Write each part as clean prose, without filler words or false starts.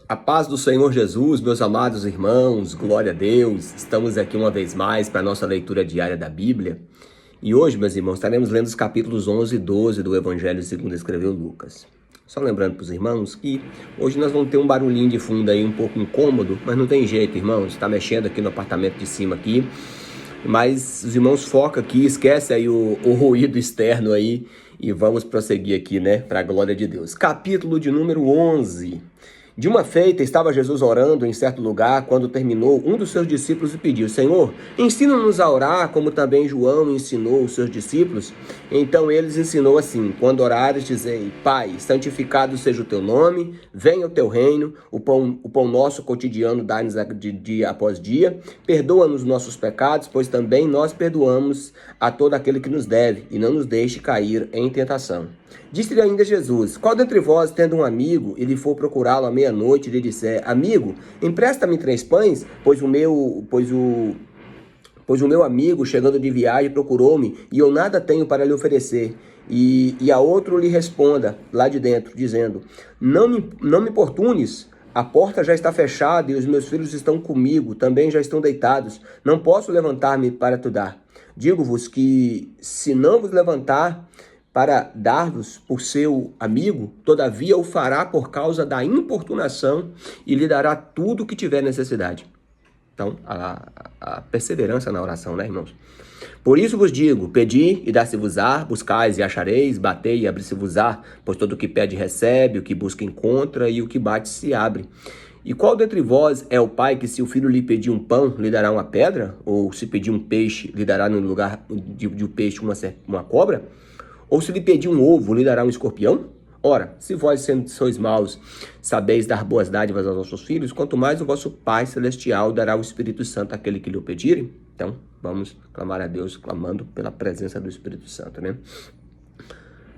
A paz do Senhor Jesus, meus amados irmãos, glória a Deus. Estamos aqui uma vez mais para a nossa leitura diária da Bíblia. E hoje, meus irmãos, estaremos lendo os capítulos 11 e 12 do Evangelho segundo escreveu Lucas. Só lembrando para os irmãos que hoje nós vamos ter um barulhinho de fundo aí um pouco incômodo, mas não tem jeito, irmãos. Está mexendo aqui no apartamento de cima aqui. Mas os irmãos focam aqui, esquece aí o ruído externo aí e vamos prosseguir aqui, né, para a glória de Deus. Capítulo de número 11. De uma feita, estava Jesus orando em certo lugar, quando terminou, um dos seus discípulos lhe pediu: Senhor, ensina-nos a orar, como também João ensinou os seus discípulos. Então ele lhes ensinou assim: quando orares, dizei: Pai, santificado seja o teu nome, venha o teu reino, o pão nosso cotidiano dá-nos de dia após dia, perdoa-nos nossos pecados, pois também nós perdoamos a todo aquele que nos deve, e não nos deixe cair em tentação. Disse-lhe ainda Jesus: qual dentre vós, tendo um amigo, e lhe for procurá-lo à meia-noite, e lhe disser: Amigo, empresta-me 3 pães, pois o meu amigo, chegando de viagem, procurou-me, e eu nada tenho para lhe oferecer. E a outro lhe responda, lá de dentro, dizendo: Não me importunes, a porta já está fechada, e os meus filhos estão comigo, também já estão deitados. Não posso levantar-me para te dar. Digo-vos que, se não vos levantar para dar-vos por seu amigo, todavia o fará por causa da importunação e lhe dará tudo o que tiver necessidade. Então, a perseverança na oração, né, irmãos? Por isso vos digo, pedi e dá-se-vos-á, buscais e achareis, batei e abre-se-vos-á, pois todo o que pede recebe, o que busca encontra e o que bate se abre. E qual dentre vós é o pai que, se o filho lhe pedir um pão, lhe dará uma pedra? Ou se pedir um peixe, lhe dará no lugar de um peixe uma cobra? Ou se lhe pedir um ovo, lhe dará um escorpião? Ora, se vós, sendo sois maus, sabeis dar boas dádivas aos vossos filhos, quanto mais o vosso Pai Celestial dará o Espírito Santo àquele que lhe o pedirem. Então, vamos clamar a Deus, clamando pela presença do Espírito Santo, né?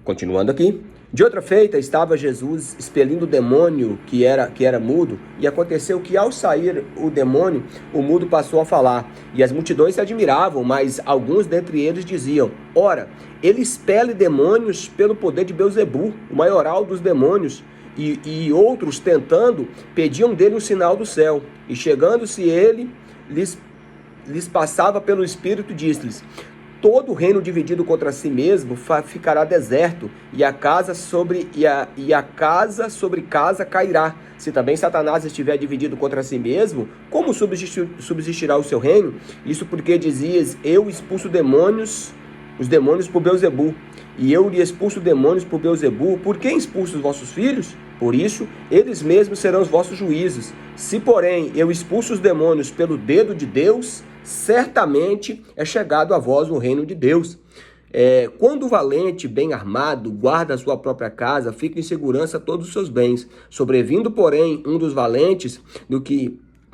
Continuando aqui. De outra feita, estava Jesus expelindo o demônio que era mudo, e aconteceu que, ao sair o demônio, o mudo passou a falar, e as multidões se admiravam, mas alguns dentre eles diziam: Ora, ele expele demônios pelo poder de Belzebu, o maioral dos demônios. E outros, tentando, pediam dele um sinal do céu. E chegando-se ele, lhes passava pelo Espírito, disse-lhes: todo o reino dividido contra si mesmo ficará deserto, e a casa sobre casa cairá. Se também Satanás estiver dividido contra si mesmo, como subsistirá o seu reino? Isso porque dizias: eu expulso os demônios por Belzebu, e eu lhe expulso demônios por Belzebu. Por que expulso os vossos filhos? Por isso, eles mesmos serão os vossos juízes. Se, porém, eu expulso os demônios pelo dedo de Deus, certamente é chegado a vós o reino de Deus. Quando o valente, bem armado, guarda a sua própria casa, fica em segurança todos os seus bens. Sobrevindo, porém, um dos valentes,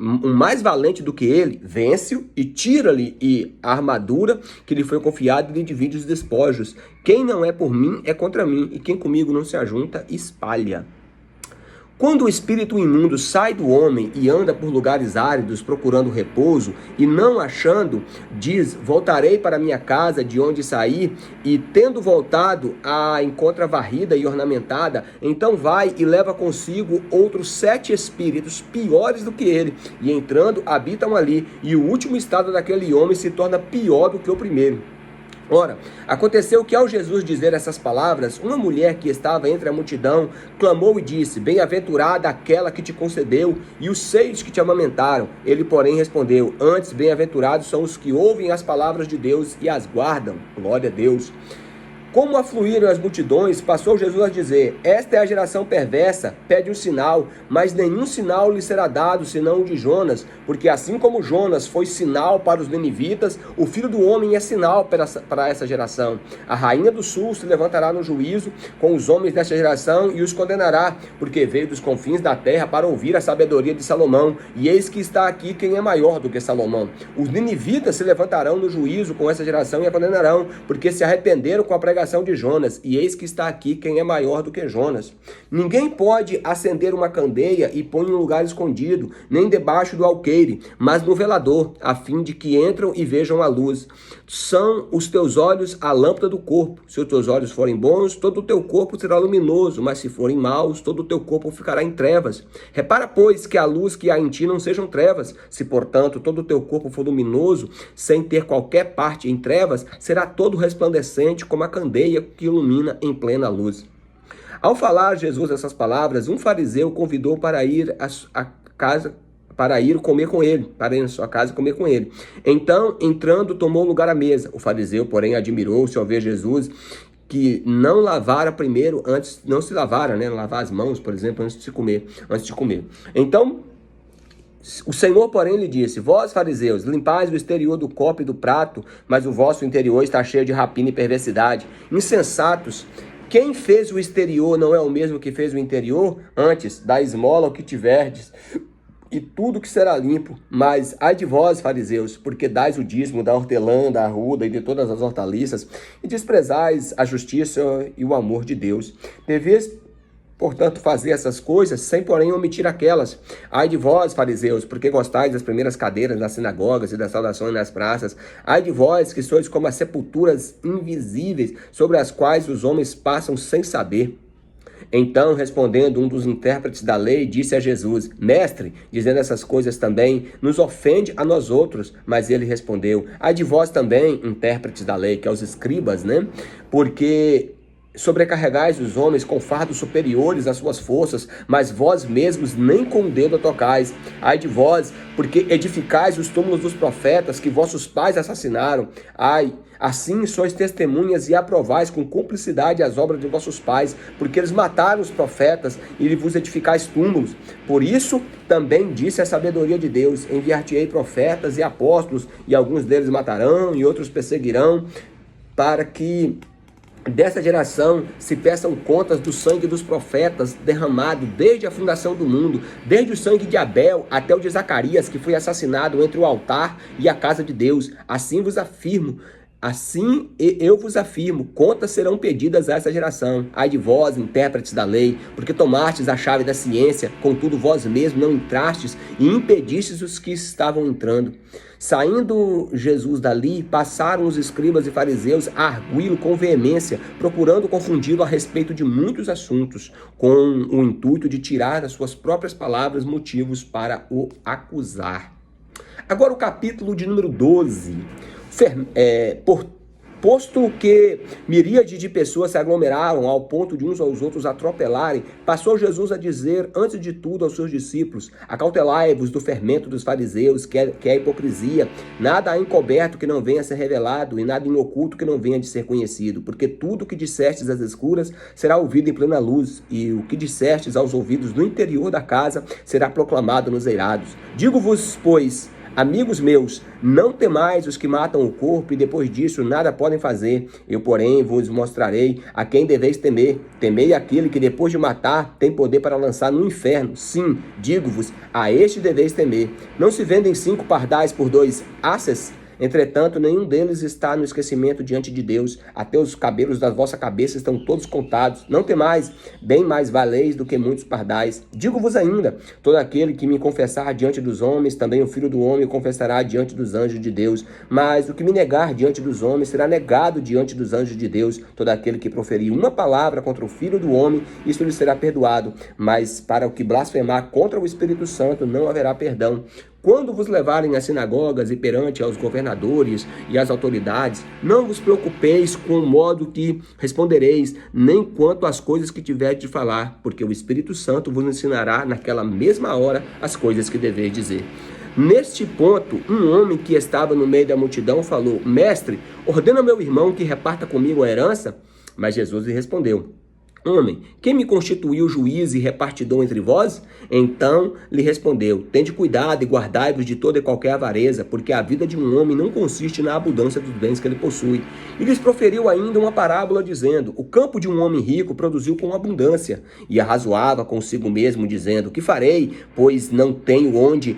um mais valente do que ele, vence-o e tira-lhe a armadura que lhe foi confiada e lhe divide os despojos. Quem não é por mim é contra mim, e quem comigo não se ajunta, espalha. Quando o espírito imundo sai do homem e anda por lugares áridos procurando repouso e não achando, diz: voltarei para minha casa de onde saí, e tendo voltado a encontra varrida e ornamentada, então vai e leva consigo outros 7 espíritos piores do que ele, e entrando habitam ali, e o último estado daquele homem se torna pior do que o primeiro. Ora, aconteceu que, ao Jesus dizer essas palavras, uma mulher que estava entre a multidão clamou e disse: bem-aventurada aquela que te concebeu e os seios que te amamentaram. Ele, porém, respondeu: antes, bem-aventurados são os que ouvem as palavras de Deus e as guardam. Glória a Deus. Como afluíram as multidões, passou Jesus a dizer: esta é a geração perversa, pede um sinal, mas nenhum sinal lhe será dado, senão o de Jonas, porque assim como Jonas foi sinal para os ninivitas, o Filho do Homem é sinal para essa geração. A rainha do sul se levantará no juízo com os homens desta geração e os condenará, porque veio dos confins da terra para ouvir a sabedoria de Salomão, e eis que está aqui quem é maior do que Salomão. Os ninivitas se levantarão no juízo com essa geração e a condenarão, porque se arrependeram com a pregação geração de Jonas, e eis que está aqui quem é maior do que Jonas. Ninguém pode acender uma candeia e pôr em um lugar escondido, nem debaixo do alqueire, mas no velador, a fim de que entram e vejam a luz. São os teus olhos a lâmpada do corpo. Se os teus olhos forem bons, todo o teu corpo será luminoso, mas se forem maus, todo o teu corpo ficará em trevas. Repara, pois, que a luz que há em ti não sejam trevas. Se, portanto, todo o teu corpo for luminoso, sem ter qualquer parte em trevas, será todo resplandecente como a candeia que ilumina em plena luz. Ao falar Jesus essas palavras, um fariseu convidou para ir à casa, para ir comer com ele, para ir na sua casa e comer com ele. Então, entrando, tomou lugar à mesa. O fariseu, porém, admirou-se ao ver Jesus, que não lavara primeiro, antes, não se lavara, né? Lavar as mãos, por exemplo, antes de comer. Então, o Senhor, porém, lhe disse: vós, fariseus, limpais o exterior do copo e do prato, mas o vosso interior está cheio de rapina e perversidade. Insensatos! Quem fez o exterior não é o mesmo que fez o interior? Antes, dá esmola ao que tiverdes, e tudo que será limpo. Mas ai de vós, fariseus, porque dais o dízimo da hortelã, da arruda e de todas as hortaliças, e desprezais a justiça e o amor de Deus. Deveis, portanto, fazer essas coisas, sem, porém, omitir aquelas. Ai de vós, fariseus, porque gostais das primeiras cadeiras nas sinagogas e das saudações nas praças. Ai de vós, que sois como as sepulturas invisíveis, sobre as quais os homens passam sem saber. Então, respondendo um dos intérpretes da lei, disse a Jesus: mestre, dizendo essas coisas também, nos ofende a nós outros. Mas ele respondeu: ai de vós também, intérpretes da lei, que é os escribas, né? Porque sobrecarregais os homens com fardos superiores às suas forças, mas vós mesmos nem com o dedo tocais. Ai de vós, porque edificais os túmulos dos profetas que vossos pais assassinaram. Ai, assim sois testemunhas e aprovais com cumplicidade as obras de vossos pais, porque eles mataram os profetas e vos edificais túmulos. Por isso também disse a sabedoria de Deus: enviar-te-ei profetas e apóstolos, e alguns deles matarão e outros perseguirão, para que dessa geração se peçam contas do sangue dos profetas derramado desde a fundação do mundo, desde o sangue de Abel até o de Zacarias, que foi assassinado entre o altar e a casa de Deus. Assim eu vos afirmo, contas serão pedidas a essa geração. Ai de vós, intérpretes da lei, porque tomastes a chave da ciência, contudo vós mesmos não entrastes e impedistes os que estavam entrando. Saindo Jesus dali, passaram os escribas e fariseus a arguí-lo com veemência, procurando confundi-lo a respeito de muitos assuntos, com o intuito de tirar das suas próprias palavras motivos para o acusar. Agora o capítulo de número 12. Posto que miríade de pessoas se aglomeraram ao ponto de uns aos outros atropelarem, passou Jesus a dizer, antes de tudo, aos seus discípulos: acautelai-vos do fermento dos fariseus, que é a hipocrisia. Nada há encoberto que não venha a ser revelado, e nada em oculto que não venha de ser conhecido. Porque tudo o que dissestes às escuras será ouvido em plena luz, e o que dissestes aos ouvidos no interior da casa será proclamado nos eirados. Digo-vos, pois, amigos meus, não temais os que matam o corpo e depois disso nada podem fazer. Eu, porém, vos mostrarei a quem deveis temer. Temei aquele que depois de matar tem poder para lançar no inferno. Sim, digo-vos, a este deveis temer. Não se vendem 5 pardais por 2 asses? Entretanto, nenhum deles está no esquecimento diante de Deus. Até os cabelos da vossa cabeça estão todos contados. Não temais, bem mais valeis do que muitos pardais. Digo-vos ainda, todo aquele que me confessar diante dos homens, também o Filho do Homem o confessará diante dos anjos de Deus. Mas o que me negar diante dos homens será negado diante dos anjos de Deus. Todo aquele que proferir uma palavra contra o Filho do Homem, isso lhe será perdoado. Mas para o que blasfemar contra o Espírito Santo, não haverá perdão. Quando vos levarem às sinagogas e perante aos governadores e às autoridades, não vos preocupeis com o modo que respondereis, nem quanto às coisas que tiverdes de falar, porque o Espírito Santo vos ensinará naquela mesma hora as coisas que deveis dizer. Neste ponto, um homem que estava no meio da multidão falou: mestre, ordena ao meu irmão que reparta comigo a herança. Mas Jesus lhe respondeu: homem, quem me constituiu juiz e repartidor entre vós? Então lhe respondeu: tende cuidado e guardai-vos de toda e qualquer avareza, porque a vida de um homem não consiste na abundância dos bens que ele possui. E lhes proferiu ainda uma parábola, dizendo: o campo de um homem rico produziu com abundância. E arrazoava consigo mesmo, dizendo: que farei, pois não tenho onde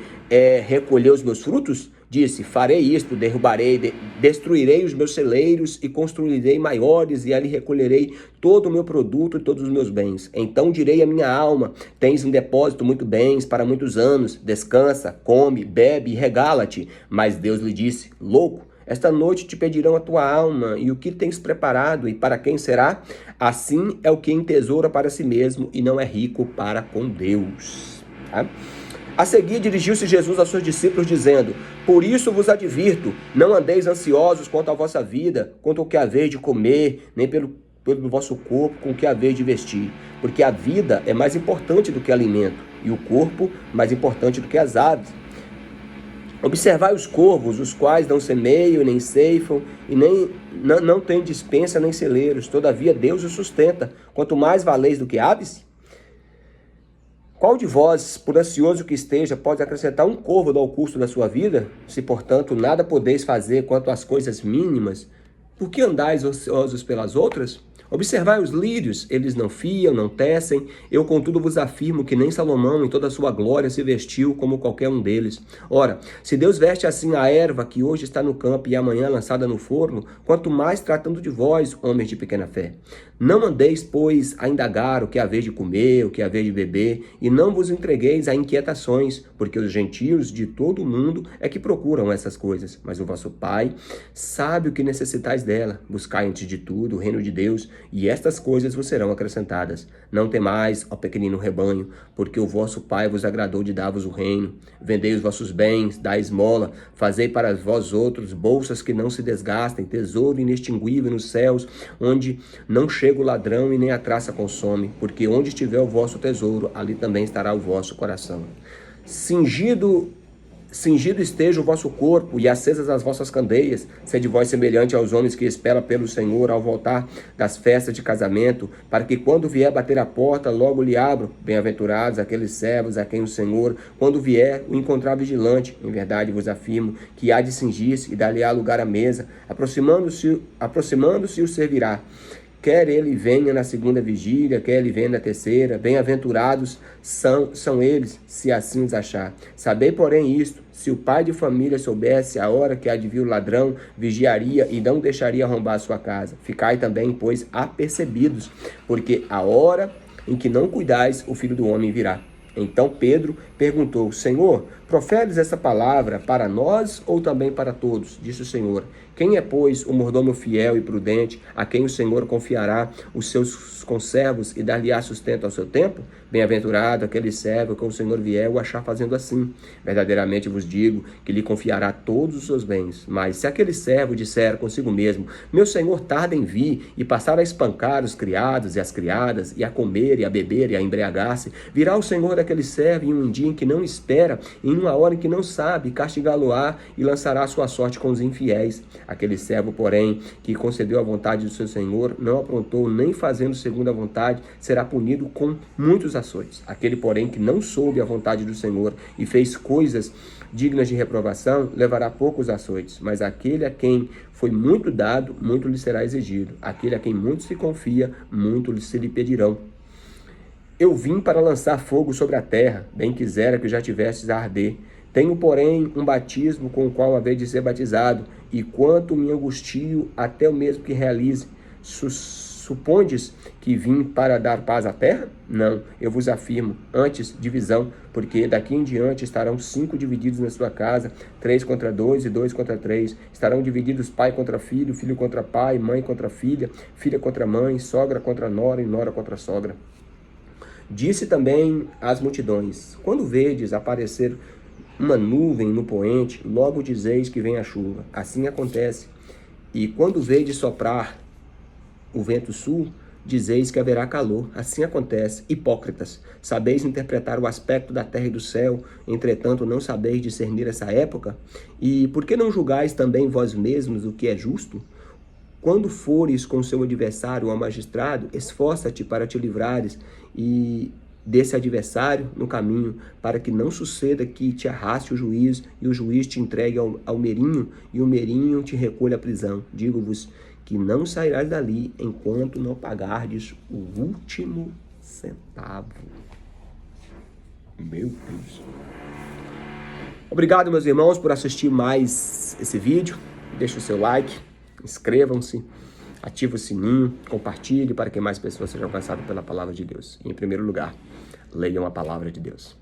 recolher os meus frutos? Disse: farei isto, derrubarei, destruirei os meus celeiros e construirei maiores, e ali recolherei todo o meu produto e todos os meus bens. Então direi à minha alma: tens em depósito muito bens para muitos anos, descansa, come, bebe e regala-te. Mas Deus lhe disse: louco, esta noite te pedirão a tua alma, e o que tens preparado, e para quem será? Assim é o que entesoura para si mesmo, e não é rico para com Deus. Tá? A seguir dirigiu-se Jesus aos seus discípulos, dizendo: por isso vos advirto, não andeis ansiosos quanto à vossa vida, quanto ao que haveis de comer, nem pelo vosso corpo com o que haveis de vestir. Porque a vida é mais importante do que alimento, e o corpo mais importante do que as aves. Observai os corvos, os quais não semeiam, nem ceifam, e não têm dispensa nem celeiros. Todavia Deus os sustenta. Quanto mais valeis do que aves? Qual de vós, por ansioso que esteja, pode acrescentar um côvado ao custo da sua vida? Se, portanto, nada podeis fazer quanto às coisas mínimas, por que andais ociosos pelas outras? Observai os lírios, eles não fiam, não tecem. Eu, contudo, vos afirmo que nem Salomão, em toda a sua glória, se vestiu como qualquer um deles. Ora, se Deus veste assim a erva que hoje está no campo e amanhã lançada no forno, quanto mais tratando de vós, homens de pequena fé. Não andeis, pois, a indagar o que haveis de comer, o que haveis de beber, e não vos entregueis a inquietações, porque os gentios de todo o mundo é que procuram essas coisas. Mas o vosso Pai sabe o que necessitais dela. Buscai antes de tudo o reino de Deus, e estas coisas vos serão acrescentadas. Não temais, ó pequenino rebanho, porque o vosso Pai vos agradou de dar-vos o reino. Vendei os vossos bens, dai esmola, fazei para vós outros bolsas que não se desgastem, tesouro inextinguível nos céus, onde não chega o ladrão e nem a traça consome, porque onde estiver o vosso tesouro, ali também estará o vosso coração. Cingido esteja o vosso corpo e acesas as vossas candeias. Sede vós semelhante aos homens que esperam pelo Senhor ao voltar das festas de casamento, para que quando vier bater a porta, logo lhe abram. Bem-aventurados aqueles servos a quem o Senhor, quando vier, o encontrar vigilante. Em verdade vos afirmo que há de cingir-se e dar-lhe-á lugar à mesa. Aproximando-se o servirá. Quer ele venha na segunda vigília, quer ele venha na terceira, bem-aventurados são eles, se assim os achar. Sabei, porém, isto: se o pai de família soubesse a hora que há de vir o ladrão, vigiaria e não deixaria arrombar a sua casa. Ficai também, pois, apercebidos, porque a hora em que não cuidais, o Filho do Homem virá. Então Pedro perguntou: Senhor, proferes essa palavra para nós ou também para todos? Disse o Senhor: quem é, pois, o mordomo fiel e prudente, a quem o Senhor confiará os seus conservos e dar-lhe-á sustento ao seu tempo? Bem-aventurado aquele servo que o Senhor vier o achar fazendo assim. Verdadeiramente vos digo que lhe confiará todos os seus bens. Mas se aquele servo disser consigo mesmo: meu Senhor tarda em vir, e passar a espancar os criados e as criadas, e a comer e a beber e a embriagar-se, virá o Senhor daquele servo em um dia em que não espera, em uma hora em que não sabe, castigá-lo-á e lançará a sua sorte com os infiéis. Aquele servo, porém, que concedeu a vontade do seu Senhor, não aprontou nem fazendo segundo a vontade, será punido com muitos açoites. Aquele, porém, que não soube a vontade do Senhor e fez coisas dignas de reprovação, levará poucos açoites. Mas aquele a quem foi muito dado, muito lhe será exigido. Aquele a quem muito se confia, muito se lhe pedirão. Eu vim para lançar fogo sobre a terra, bem quisera que já tivesses a arder. Tenho, porém, um batismo com o qual havei de ser batizado, e quanto me angustio até o mesmo que realize. Supondes que vim para dar paz à terra? Não, eu vos afirmo, antes divisão, porque daqui em diante estarão 5 divididos na sua casa, 3 contra 2 e 2 contra 3. Estarão divididos pai contra filho, filho contra pai, mãe contra filha, filha contra mãe, sogra contra nora e nora contra sogra. Disse também às multidões: quando vedes aparecer uma nuvem no poente, logo dizeis que vem a chuva. Assim acontece. E quando vedes soprar o vento sul, dizeis que haverá calor. Assim acontece. Hipócritas, sabeis interpretar o aspecto da terra e do céu, entretanto não sabeis discernir essa época? E por que não julgais também vós mesmos o que é justo? Quando fores com seu adversário ao magistrado, esforça-te para te livrares e desse adversário no caminho, para que não suceda que te arraste o juiz, e o juiz te entregue ao merinho, e o merinho te recolha à prisão. Digo-vos que não sairás dali enquanto não pagardes o último centavo. Meu Deus. Obrigado, meus irmãos, por assistir mais esse vídeo. Deixe o seu like, inscrevam-se, ative o sininho, compartilhe para que mais pessoas sejam alcançadas pela palavra de Deus. E, em primeiro lugar, leiam a palavra de Deus.